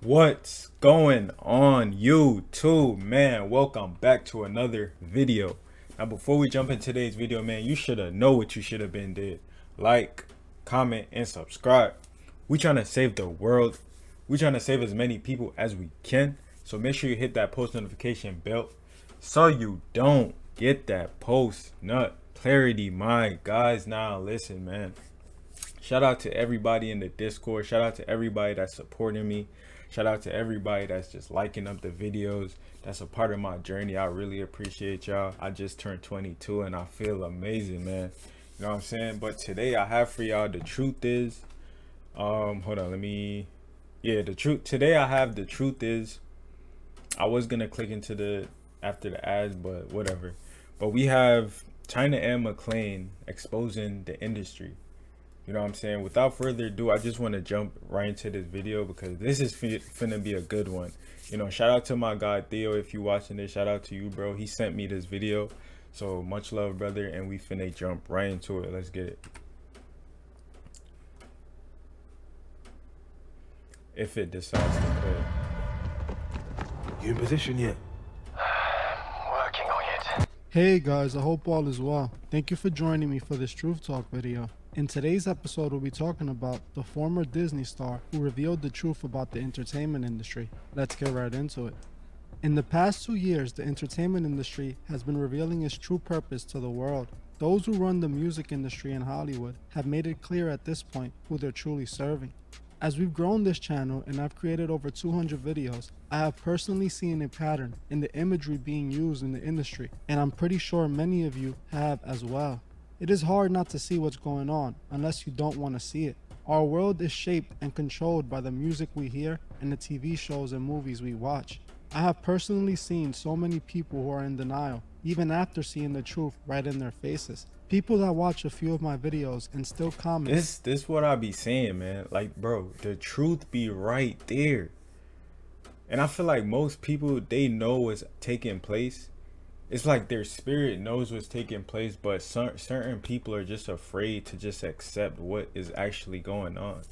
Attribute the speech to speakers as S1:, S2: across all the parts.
S1: What's going on YouTube, man? Welcome back to another video. Now before we jump into today's video, man, you should have know what you should have been did. Like, comment, and subscribe. We trying to save the world. We trying to save as many people as we can. So make sure you hit that post notification bell so you don't get that post nut clarity, my guys. Now listen, man, shout out to everybody in the Discord. Shout out to everybody that's supporting me. Shout out to everybody that's just liking up the videos. That's a part of my journey. I really appreciate y'all. I just turned 22 and I feel amazing, man. You know what I'm saying? But today I have for y'all, the truth is, hold on, today I have the truth is, I was gonna click into the after the ads, but whatever. But we have China and McClain exposing the industry. You know what I'm saying? Without further ado, I just want to jump right into this video because this is finna be a good one. You know, shout out to my guy Theo. If you watching this, shout out to you, bro. He sent me this video, so much love, brother, and we finna jump right into it. Let's get it. If it decides to play.
S2: You in position yet?
S3: Working on it.
S4: Hey guys, I hope all is well. Thank you for joining me for this Truth Talk video. In today's episode, we'll be talking about the former Disney star who revealed the truth about the entertainment industry. Let's get right into it. In the past 2 years, the entertainment industry has been revealing its true purpose to the world. Those who run the music industry in Hollywood have made it clear at this point who they're truly serving. As we've grown this channel and I've created over 200 videos, I have personally seen a pattern in the imagery being used in the industry, and I'm pretty sure many of you have as well. It is hard not to see what's going on unless you don't want to see it. Our world is shaped and controlled by the music we hear and the TV shows and movies we watch. I have personally seen so many people who are in denial, even after seeing the truth right in their faces. People that watch a few of my videos and still comment.
S1: This what I be saying, man. Like, bro, the truth be right there. And I feel like most people, they know what's taking place. It's like their spirit knows what's taking place, but certain people are just afraid to just accept what is actually going on.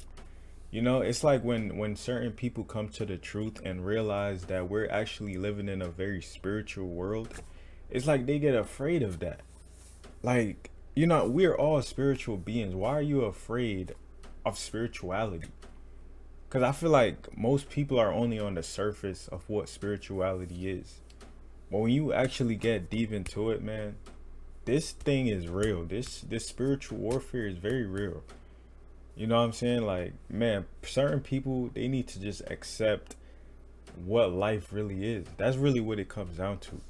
S1: You know, it's like when certain people come to the truth and realize that we're actually living in a very spiritual world, it's like they get afraid of that. Like, you know, we're all spiritual beings. Why are you afraid of spirituality? Because I feel like most people are only on the surface of what spirituality is. But when you actually get deep into it, man, this thing is real. This spiritual warfare is very real. You know what I'm saying? Like, man, certain people, they need to just accept what life really is. That's really what it comes down to.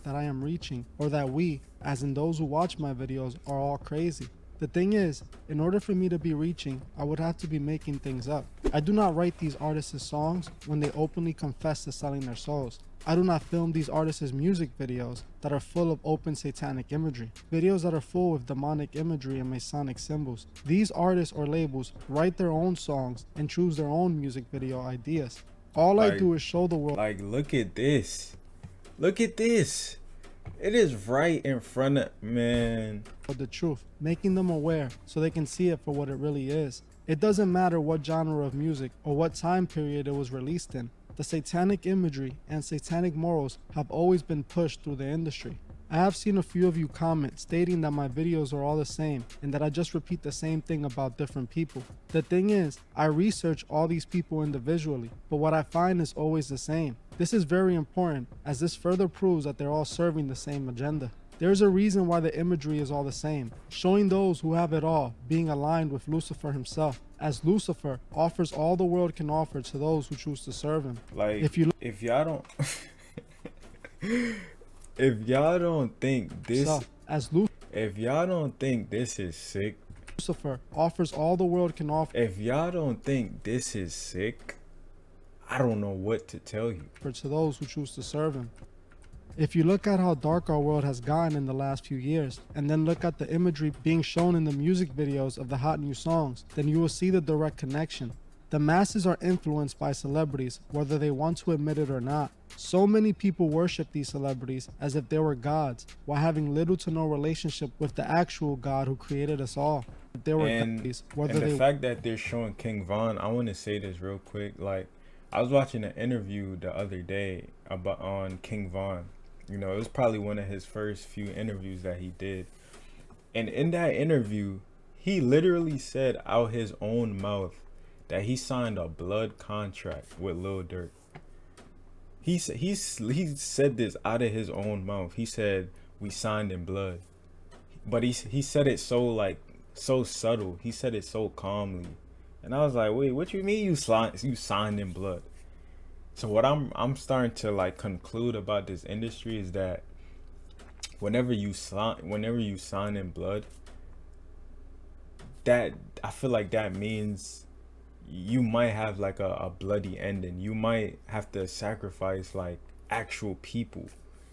S4: That I am reaching, or that we, as in those who watch my videos, are all crazy. The thing is, in order for me to be reaching, I would have to be making things up. I do not write these artists' songs when they openly confess to selling their souls. I do not film these artists' music videos that are full of open satanic imagery, videos that are full of demonic imagery and Masonic symbols. These artists or labels write their own songs and choose their own music video ideas. All I do is show the world.
S1: Like, look at this. Look at this. It is right in front of, man,
S4: the truth, making them aware so they can see it for what it really is. It doesn't matter what genre of music or what time period it was released in. The satanic imagery and satanic morals have always been pushed through the industry. I have seen a few of you comment stating that my videos are all the same and that I just repeat the same thing about different people. The thing is, I research all these people individually, but what I find is always the same. This is very important, as this further proves that they're all serving the same agenda. There's a reason why the imagery is all the same, showing those who have it all being aligned with Lucifer himself, as Lucifer offers all the world can offer to those who choose to serve him.
S1: Like, if y'all don't if y'all don't think this is sick,
S4: Lucifer offers all the world can offer.
S1: If y'all don't think this is sick, I don't know what to tell you.
S4: To those who choose to serve him. If you look at how dark our world has gotten in the last few years, and then look at the imagery being shown in the music videos of the hot new songs, then you will see the direct connection. The masses are influenced by celebrities, whether they want to admit it or not. So many people worship these celebrities as if they were gods, while having little to no relationship with the actual God who created us all. They were
S1: And
S4: guys,
S1: and the fact that they're showing King Von, I want to say this real quick. Like, I was watching an interview the other day about on King Von. You know, it was probably one of his first few interviews that he did. And in that interview, he literally said out his own mouth that he signed a blood contract with Lil Durk. He said this out of his own mouth. He said we signed in blood, but he said it so like so subtle. He said it so calmly, and I was like, wait, what you mean you signed in blood? So what I'm starting to like conclude about this industry is that whenever you sign in blood, that I feel like that means you might have like a bloody ending. You might have to sacrifice like actual people.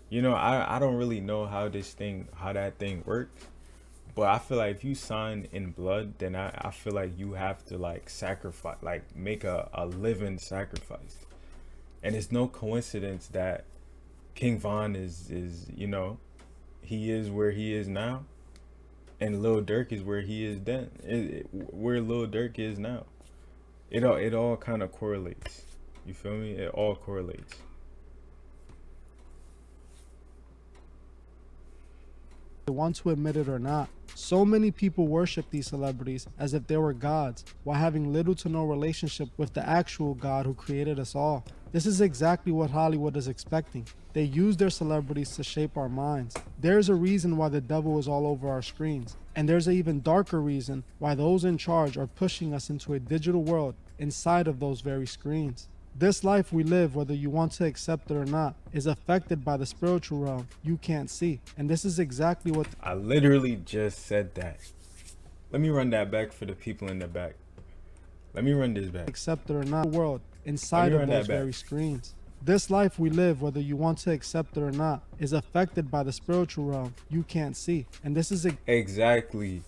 S1: You know, I don't really know how that thing works, but I feel like if you sign in blood, then I feel like you have to like sacrifice, like make a living sacrifice. And it's no coincidence that King Von is you know, he is where he is now, and Lil Durk is where he is then, where Lil Durk is now. It all kind of correlates. You feel me? It all correlates.
S4: They want to admit it or not. So many people worship these celebrities as if they were gods, while having little to no relationship with the actual God who created us all. This is exactly what Hollywood is expecting. They use their celebrities to shape our minds. There's a reason why the devil is all over our screens. And there's an even darker reason why those in charge are pushing us into a digital world inside of those very screens. This life we live, whether you want to accept it or not, is affected by the spiritual realm you can't see. And this is exactly what...
S1: I literally just said that. Let me run that back for the people in the back. Let me run this back.
S4: Accept it or not, the world inside of those very screens. This life we live, whether you want to accept it or not, is affected by the spiritual realm you can't see. And this is...
S1: Exactly.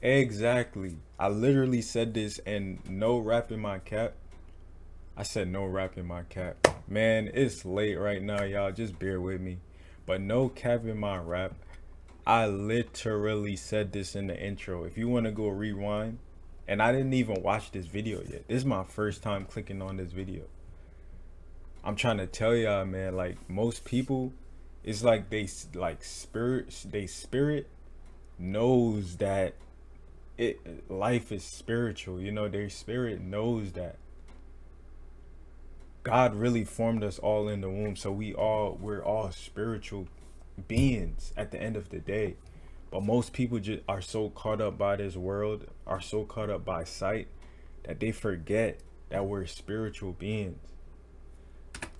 S1: I literally said this, and no rap in my cap. I said no rap in my cap. Man, it's late right now, y'all. Just bear with me. But no cap in my rap. I literally said this in the intro. If you want to go rewind, and I didn't even watch this video yet. This is my first time clicking on this video. I'm trying to tell y'all, man, like most people, it's like they spirit knows that life is spiritual. You know, their spirit knows that God really formed us all in the womb, so we're all spiritual beings at the end of the day. But most people just are so caught up by this world, are so caught up by sight, that they forget that we're spiritual beings.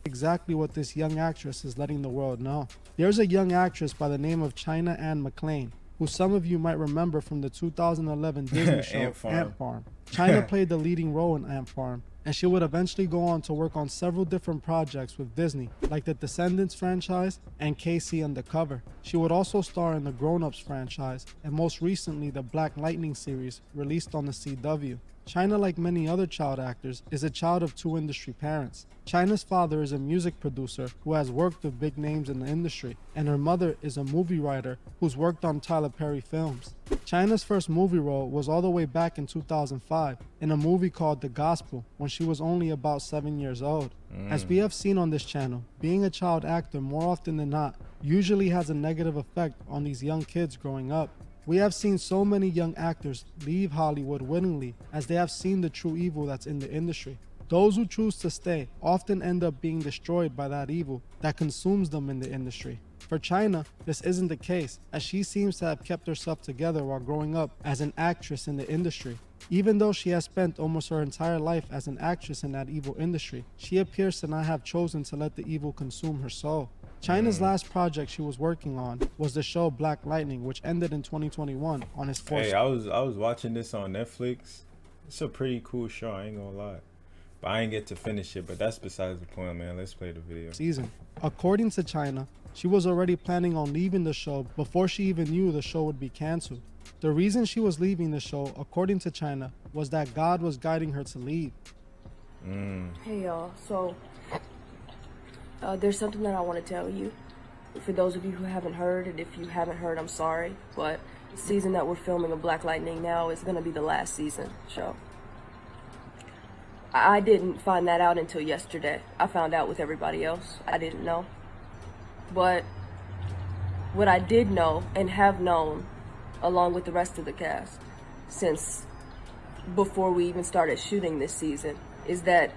S4: Exactly what this young actress is letting the world know. There's a young actress by the name of China McClain, who some of you might remember from the 2011 Disney show Ant Farm. China played the leading role in Ant Farm, and she would eventually go on to work on several different projects with Disney, like the Descendants franchise and KC Undercover. She would also star in the Grown Ups franchise, and most recently the Black Lightning series released on the CW. China, like many other child actors, is a child of two industry parents. China's father is a music producer who has worked with big names in the industry, and her mother is a movie writer who's worked on Tyler Perry films. China's first movie role was all the way back in 2005 in a movie called The Gospel when she was only about 7 years old. As we have seen on this channel, being a child actor more often than not usually has a negative effect on these young kids growing up. We have seen so many young actors leave Hollywood willingly as they have seen the true evil that's in the industry. Those who choose to stay often end up being destroyed by that evil that consumes them in the industry. For China, this isn't the case, as she seems to have kept herself together while growing up as an actress in the industry. Even though she has spent almost her entire life as an actress in that evil industry, she appears to not have chosen to let the evil consume her soul. China's last project she was working on was the show Black Lightning, which ended in 2021 on its fourth.
S1: Hey, I was watching this on Netflix. It's a pretty cool show, I ain't gonna lie. But I ain't get to finish it, but that's besides the point, man. Let's play the video.
S4: Season. According to China, she was already planning on leaving the show before she even knew the show would be canceled. The reason she was leaving the show, according to China, was that God was guiding her to leave.
S5: Hey y'all, so there's something that I want to tell you. For those of you who haven't heard, and if you haven't heard, I'm sorry, but The season that we're filming of Black Lightning now is gonna be the last season show. I didn't find that out until yesterday. I found out with everybody else. I didn't know. But what I did know and have known along with the rest of the cast since before we even started shooting this season is that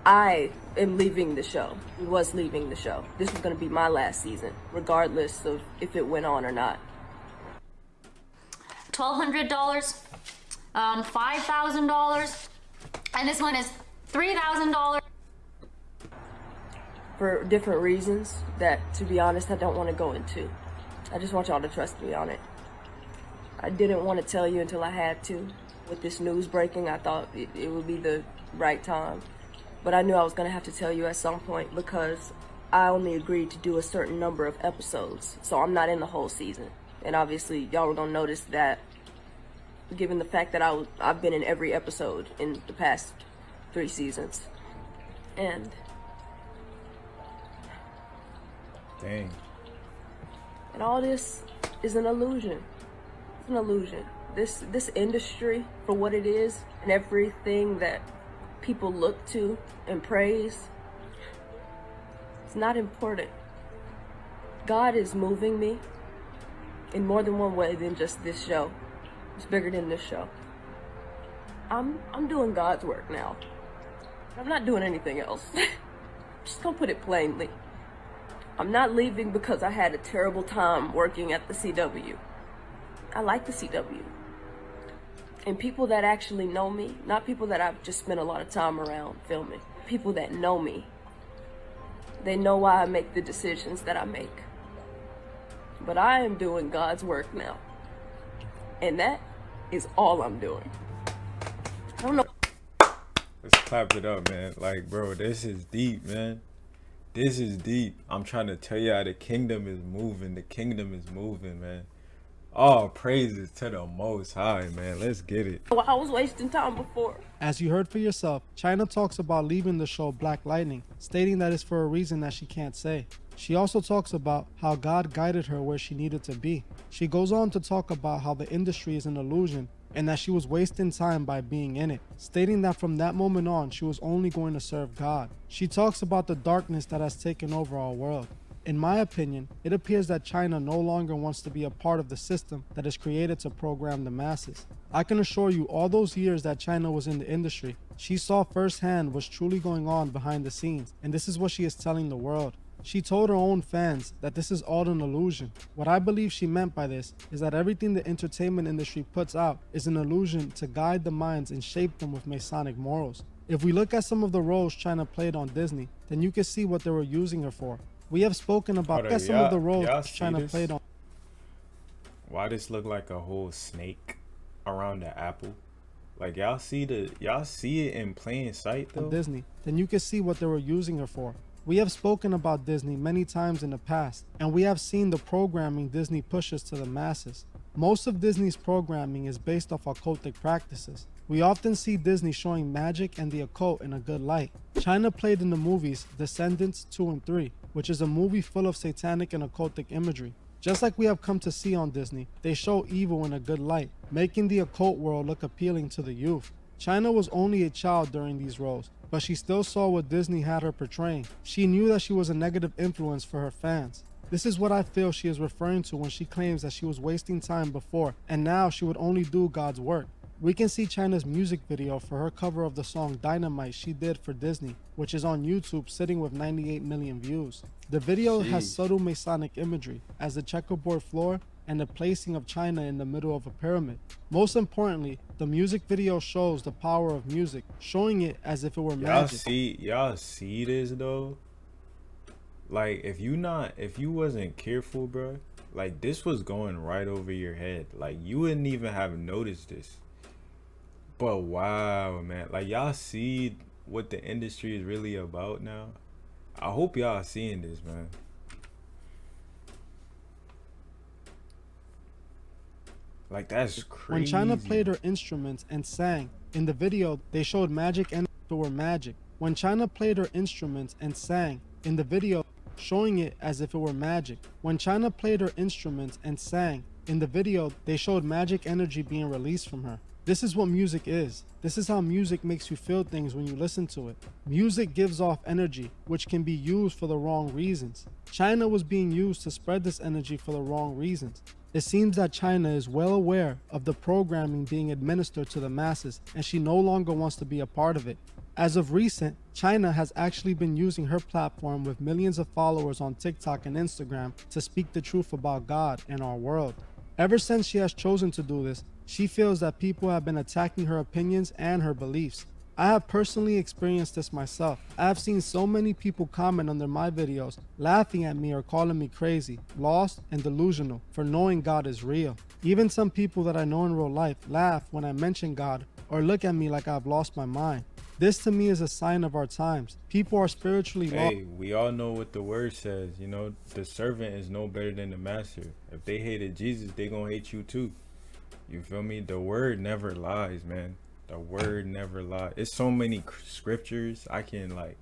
S5: I am leaving the show, was leaving the show. This was gonna be my last season, regardless of if it went on or not.
S6: $1,200, $5,000, and this one is $3,000.
S5: For different reasons that, to be honest, I don't want to go into. I just want y'all to trust me on it. I didn't want to tell you until I had to. With this news breaking, I thought it would be the right time. But I knew I was going to have to tell you at some point because I only agreed to do a certain number of episodes. So I'm not in the whole season. And obviously, y'all were going to notice that given the fact that I've been in every episode in the past 3 seasons. And
S1: dang.
S5: And all this is an illusion. It's an illusion. This industry, for what it is, and everything that people look to and praise, it's not important. God is moving me in more than one way than just this show. It's bigger than this show. I'm doing God's work now. I'm not doing anything else. Just gonna put it plainly. I'm not leaving because I had a terrible time working at the CW. I like the CW. And people that actually know me, not people that I've just spent a lot of time around filming, people that know me, they know why I make the decisions that I make. But I am doing God's work now. And that is all I'm doing. I don't know.
S1: Let's clap it up, man. Like, bro, this is deep, man. This is deep. I'm trying to tell y'all the kingdom is moving. The kingdom is moving, man. All praises to the Most High, man. Let's get it.
S5: I was wasting time before.
S4: As you heard for yourself, China talks about leaving the show Black Lightning, stating that it's for a reason that she can't say. She also talks about how God guided her where she needed to be. She goes on to talk about how the industry is an illusion and that she was wasting time by being in it, stating that from that moment on, she was only going to serve God. She talks about the darkness that has taken over our world. In my opinion, it appears that China no longer wants to be a part of the system that is created to program the masses. I can assure you all those years that China was in the industry, she saw firsthand what's truly going on behind the scenes, and this is what she is telling the world. She told her own fans that this is all an illusion. What I believe she meant by this is that everything the entertainment industry puts out is an illusion to guide the minds and shape them with Masonic morals. If we look at some of the roles China played on Disney, then you can see what they were using her for. We have spoken about some of the roles China played on.
S1: Why this look like a whole snake around the apple? Like y'all see it in plain sight though?
S4: Disney, then you can see what they were using her for. We have spoken about Disney many times in the past, and we have seen the programming Disney pushes to the masses. Most of Disney's programming is based off occultic practices. We often see Disney showing magic and the occult in a good light. China played in the movies Descendants 2 and 3, which is a movie full of satanic and occultic imagery. Just like we have come to see on Disney, they show evil in a good light, making the occult world look appealing to the youth. China was only a child during these roles, but she still saw what Disney had her portraying. She knew that she was a negative influence for her fans. This is what I feel she is referring to when she claims that she was wasting time before, and now she would only do God's work. We can see China's music video for her cover of the song Dynamite she did for Disney, which is on YouTube sitting with 98 million views. The video has subtle Masonic imagery, as the checkerboard floor and the placing of China in the middle of a pyramid. Most importantly, the music video shows the power of music, showing it as if it were magic.
S1: Y'all see this though? Like if you wasn't careful, bro, like this was going right over your head. Like you wouldn't even have noticed this. But wow, man, like y'all see what the industry is really about now? I hope y'all seeing this, man. Like that's crazy.
S4: When China played her instruments and sang, in the video they showed magic and were magic. When China played her instruments and sang, in the video showing it as if it were magic. When China played her instruments and sang, in the video, they showed magic energy being released from her. This is what music is. This is how music makes you feel things when you listen to it. Music gives off energy, which can be used for the wrong reasons. China was being used to spread this energy for the wrong reasons. It seems that China is well aware of the programming being administered to the masses, and she no longer wants to be a part of it. As of recent, China has actually been using her platform with millions of followers on TikTok and Instagram to speak the truth about God and our world. Ever since she has chosen to do this, she feels that people have been attacking her opinions and her beliefs. I have personally experienced this myself. I have seen so many people comment under my videos, laughing at me or calling me crazy, lost, and delusional for knowing God is real. Even some people that I know in real life laugh when I mention God or look at me like I've lost my mind. This to me is a sign of our times. People are spiritually lost.
S1: Hey, we all know what the word says, you know, the servant is no better than the master. If they hated Jesus, they gonna hate you too. You feel me? The word never lies, man. The word never lies. It's so many scriptures I can, like,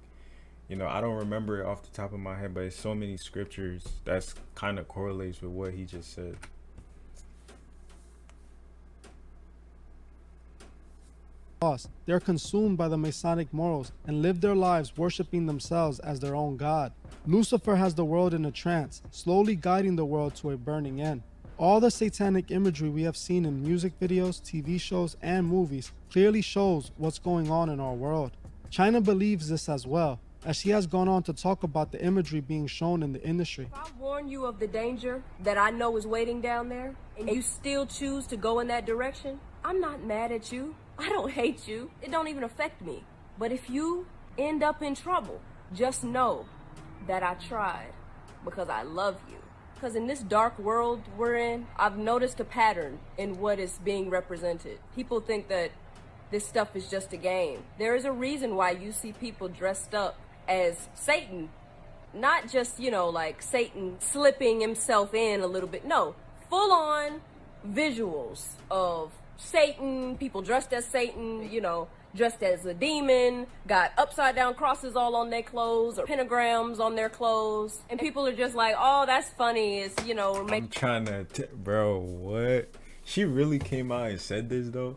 S1: you know, I don't remember it off the top of my head, but it's so many scriptures that's kind of correlates with what he just said.
S4: They're consumed by the Masonic morals and live their lives worshiping themselves as their own God. Lucifer has the world in a trance, slowly guiding the world to a burning end. All the satanic imagery we have seen in music videos, TV shows, and movies clearly shows what's going on in our world. China believes this as well, as she has gone on to talk about the imagery being shown in the industry.
S5: If I warn you of the danger that I know is waiting down there, and you still choose to go in that direction, I'm not mad at you. I don't hate you. It don't even affect me. But if you end up in trouble, just know that I tried because I love you. Because in this dark world we're in, I've noticed a pattern in what is being represented. People think that this stuff is just a game. There is a reason why you see people dressed up as Satan. Not just, you know, like Satan slipping himself in a little bit. No, full on visuals of Satan, people dressed as Satan, you know, dressed as a demon, got upside down crosses all on their clothes or pentagrams on their clothes. And people are just like, oh, that's funny. It's, you know,
S1: I'm trying to, bro, what? She really came out and said this though?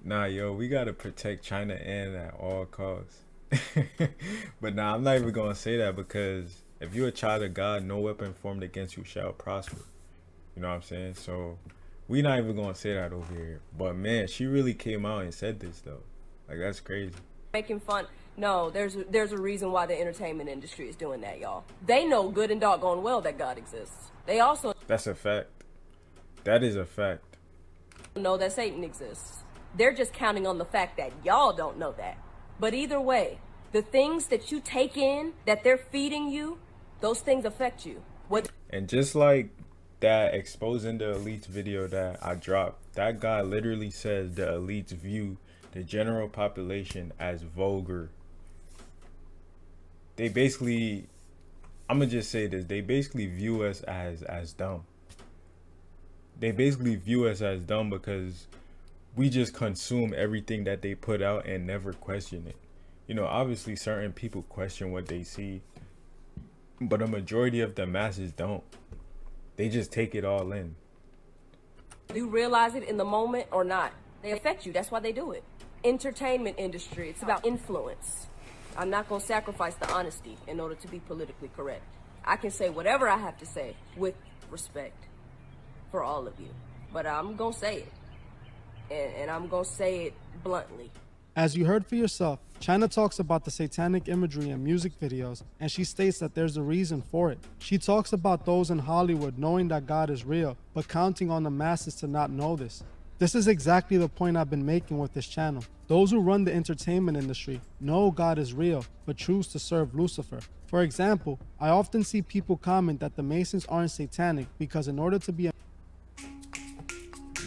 S1: Nah, yo, we gotta protect China and at all costs. But nah, I'm not even gonna say that, because if you're a child of God, no weapon formed against you shall prosper. You know what I'm saying? So we not even gonna say that over here. But man, she really came out and said this though. Like, that's crazy.
S5: Making fun. No, there's a reason why the entertainment industry is doing that, y'all. They know good and doggone well that God exists. They also
S1: That's a fact. That is a fact.
S5: know that Satan exists. They're just counting on the fact that y'all don't know that. But either way, the things that you take in, that they're feeding you, those things affect you.
S1: And just like that exposing the elites video that I dropped, that guy literally says the elites view the general population as vulgar. They basically, I'm gonna just say this, they basically view us as dumb. They basically view us as dumb because we just consume everything that they put out and never question it. You know, obviously certain people question what they see, but a majority of the masses don't. They just take it all in.
S5: You realize it in the moment or not, they affect you. That's why they do it. Entertainment industry, it's about influence. I'm not going to sacrifice the honesty in order to be politically correct. I can say whatever I have to say with respect for all of you, but I'm going to say it, and I'm going to say it bluntly.
S4: As you heard for yourself, China talks about the satanic imagery in music videos, and she states that there's a reason for it. She talks about those in Hollywood knowing that God is real, but counting on the masses to not know this. This is exactly the point I've been making with this channel. Those who run the entertainment industry know God is real, but choose to serve Lucifer. For example, I often see people comment that the Masons aren't satanic because in order to be a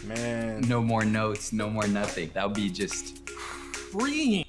S1: Man,
S7: No more notes, no more nothing. That would be just freeing.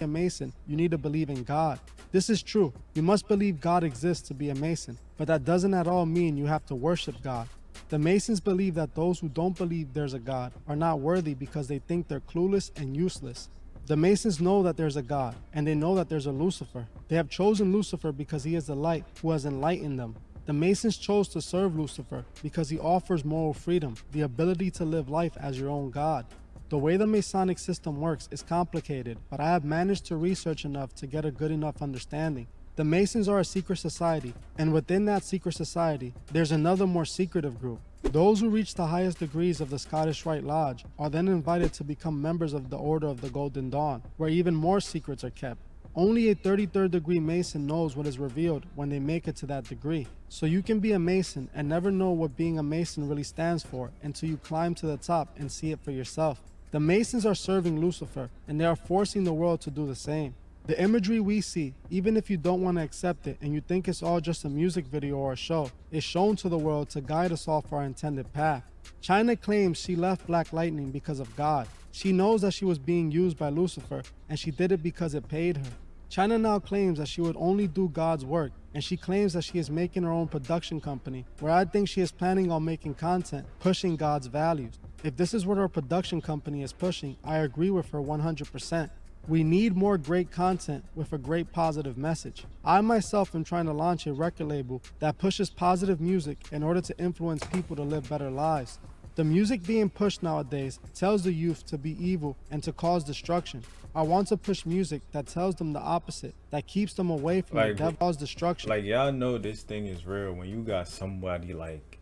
S4: a Mason, you need to believe in God. This is true. You must believe God exists to be a Mason, but that doesn't at all mean you have to worship God. The Masons believe that those who don't believe there's a God are not worthy because they think they're clueless and useless. The Masons know that there's a God, and they know that there's a Lucifer. They have chosen Lucifer because he is the light who has enlightened them. The Masons chose to serve Lucifer because he offers moral freedom, the ability to live life as your own God. The way the Masonic system works is complicated, but I have managed to research enough to get a good enough understanding. The Masons are a secret society, and within that secret society, there's another more secretive group. Those who reach the highest degrees of the Scottish Rite Lodge are then invited to become members of the Order of the Golden Dawn, where even more secrets are kept. Only a 33rd degree Mason knows what is revealed when they make it to that degree. So you can be a Mason and never know what being a Mason really stands for until you climb to the top and see it for yourself. The Masons are serving Lucifer, and they are forcing the world to do the same. The imagery we see, even if you don't want to accept it and you think it's all just a music video or a show, is shown to the world to guide us off our intended path. China claims she left Black Lightning because of God. She knows that she was being used by Lucifer, and she did it because it paid her. China now claims that she would only do God's work, and she claims that she is making her own production company, where I think she is planning on making content pushing God's values. If this is what her production company is pushing, I agree with her 100%. We need more great content with a great positive message. I myself am trying to launch a record label that pushes positive music in order to influence people to live better lives. The music being pushed nowadays tells the youth to be evil and to cause destruction. I want to push music that tells them the opposite, that keeps them away from the devil's destruction.
S1: Like, y'all know this thing is real when you got somebody like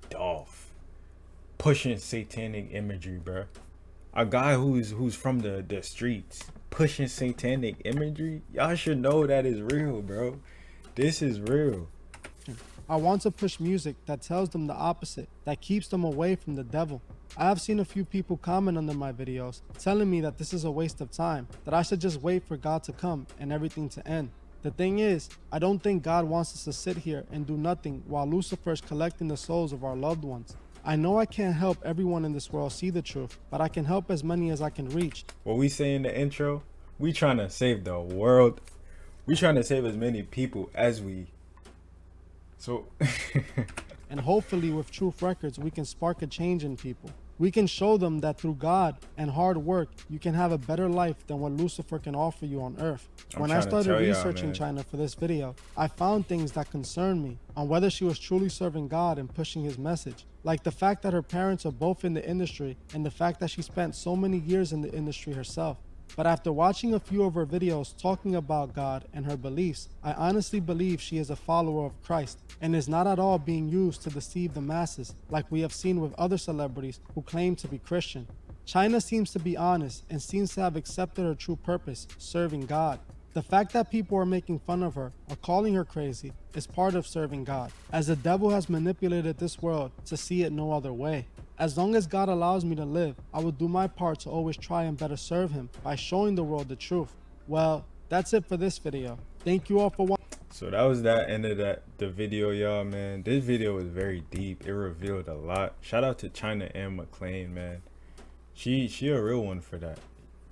S1: Dolph pushing satanic imagery, bro. A guy who's from the streets pushing satanic imagery, y'all should know that is real, bro. This is real.
S4: I want to push music that tells them the opposite, that keeps them away from the devil. I have seen a few people comment under my videos telling me that this is a waste of time, that I should just wait for God to come and everything to end. The thing is, I don't think God wants us to sit here and do nothing while Lucifer is collecting the souls of our loved ones. I know I can't help everyone in this world see the truth, but I can help as many as I can reach.
S1: What we say in the intro, we trying to save the world. We trying to save as many people as we. So
S4: and hopefully with Truth Records, we can spark a change in people. We can show them that through God and hard work, you can have a better life than what Lucifer can offer you on earth. When I started researching China for this video, I found things that concerned me on whether she was truly serving God and pushing his message. Like the fact that her parents are both in the industry and the fact that she spent so many years in the industry herself. But after watching a few of her videos talking about God and her beliefs, I honestly believe she is a follower of Christ and is not at all being used to deceive the masses like we have seen with other celebrities who claim to be Christian. China seems to be honest and seems to have accepted her true purpose, serving God. The fact that people are making fun of her or calling her crazy is part of serving God, as the devil has manipulated this world to see it no other way. As long as God allows me to live, I will do my part to always try and better serve him by showing the world the truth. Well, that's it for this video. Thank you all for watching.
S1: So that was that end of the video, y'all, man. This video was very deep. It revealed a lot. Shout out to China and McClain, man. She a real one for that.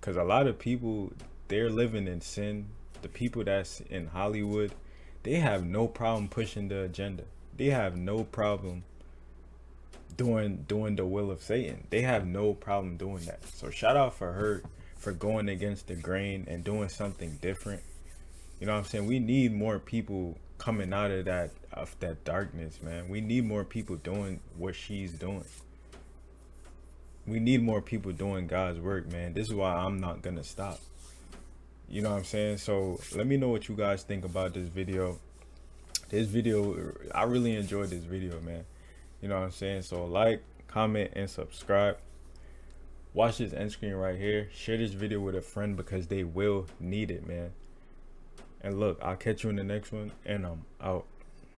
S1: Because a lot of people, they're living in sin. The people that's in Hollywood, they have no problem pushing the agenda. They have no problem doing the will of Satan. They have no problem doing that. So shout out for her for going against the grain and doing something different. You know what I'm saying? We need more people coming out of that darkness, man. We need more people doing what she's doing. We need more people doing God's work, man. This is why I'm not gonna stop. You know what I'm saying? So let me know what you guys think about this video. I really enjoyed this video, man. You know what I'm saying? So like, comment, and subscribe. Watch this end screen right here. Share this video with a friend because they will need it, man. And look, I'll catch you in the next one, and I'm out.